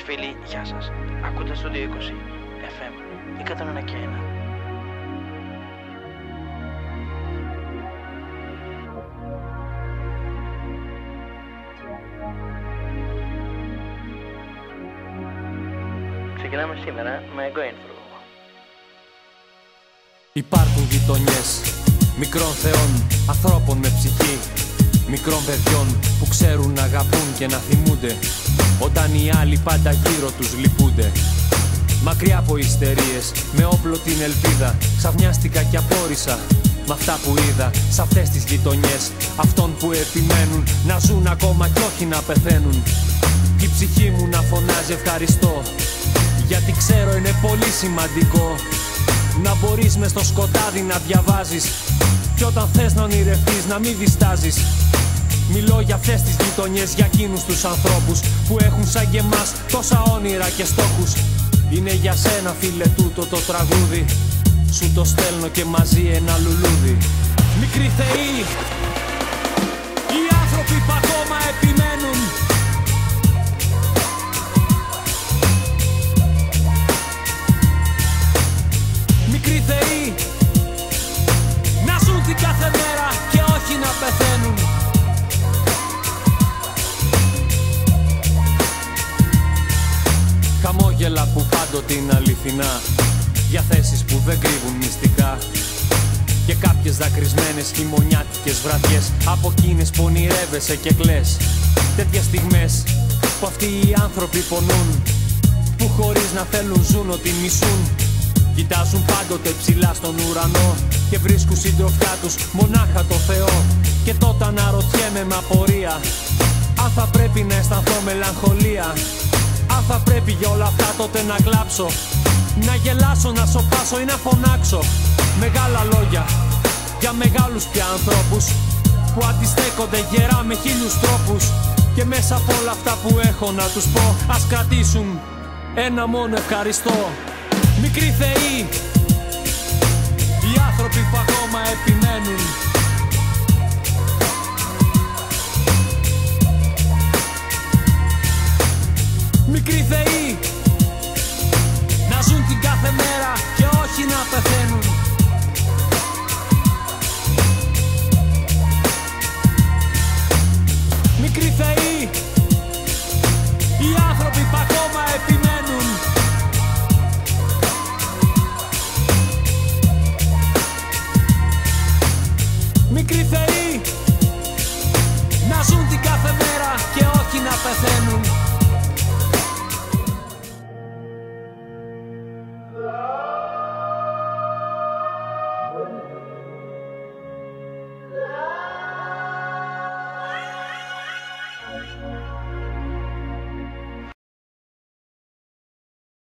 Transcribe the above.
φίλοι, γεια σας. Ακούτε στο 220 FM 101,1. Ξεκινάμε σήμερα με Going Through. Υπάρχουν γειτονιές μικρών θεών, ανθρώπων με ψυχή, μικρών παιδιών που ξέρουν να αγαπούν και να θυμούνται όταν οι άλλοι πάντα γύρω τους λυπούνται. Μακριά από ιστερίες, με όπλο την ελπίδα, ξαφνιάστηκα και απόρρισα μ' αυτά που είδα σ' αυτές τις γειτονιές αυτών που επιμένουν να ζουν ακόμα κι όχι να πεθαίνουν. Κι η ψυχή μου να φωνάζει ευχαριστώ, γιατί ξέρω είναι πολύ σημαντικό να μπορείς μες στο σκοτάδι να διαβάζεις κι όταν θες να ονειρευτείς να μην διστάζεις. Μιλώ για αυτές τις γειτονιές, για εκείνους τους ανθρώπους που έχουν σαν και εμάς τόσα όνειρα και στόχους. Είναι για σένα φίλε τούτο το τραγούδι, σου το στέλνω και μαζί ένα λουλούδι. Μικροί θεοί, οι άνθρωποι που ακόμα επιμένουν, μικροί θεοί, να ζουν την κάθε μέρα και όχι να πεθαίνουν. Χαμόγελα που πάντοτε είναι αληθινά, διαθέσεις που δεν κρύβουν μυστικά και κάποιες δακρυσμένες χειμωνιάτικες βραδιές από εκείνες που ονειρεύεσαι και κλαις. Τέτοιες στιγμές που αυτοί οι άνθρωποι πονούν, που χωρίς να θέλουν ζουν ότι μισούν. Κοιτάζουν πάντοτε ψηλά στον ουρανό και βρίσκουν συντροφιά τους μονάχα το Θεό. Και τότε αναρωτιέμαι με απορία αν θα πρέπει να αισθανθώ μελαγχολία, αν θα πρέπει για όλα αυτά τότε να κλάψω, να γελάσω, να σωπάσω ή να φωνάξω. Μεγάλα λόγια για μεγάλους πια ανθρώπους που αντιστέκονται γερά με χίλιους τρόπους. Και μέσα από όλα αυτά που έχω να τους πω, ας κρατήσουν ένα μόνο ευχαριστώ. Μικροί θεοί, οι άνθρωποι που ακόμα επιμένουν, μικροί θεοί, να ζουν την κάθε μέρα και όχι να πεθαίνουν. Μικροί θεοί, οι άνθρωποι που ακόμα επιμένουν, μικροί θεοί, να ζουν την κάθε μέρα και όχι να πεθαίνουν.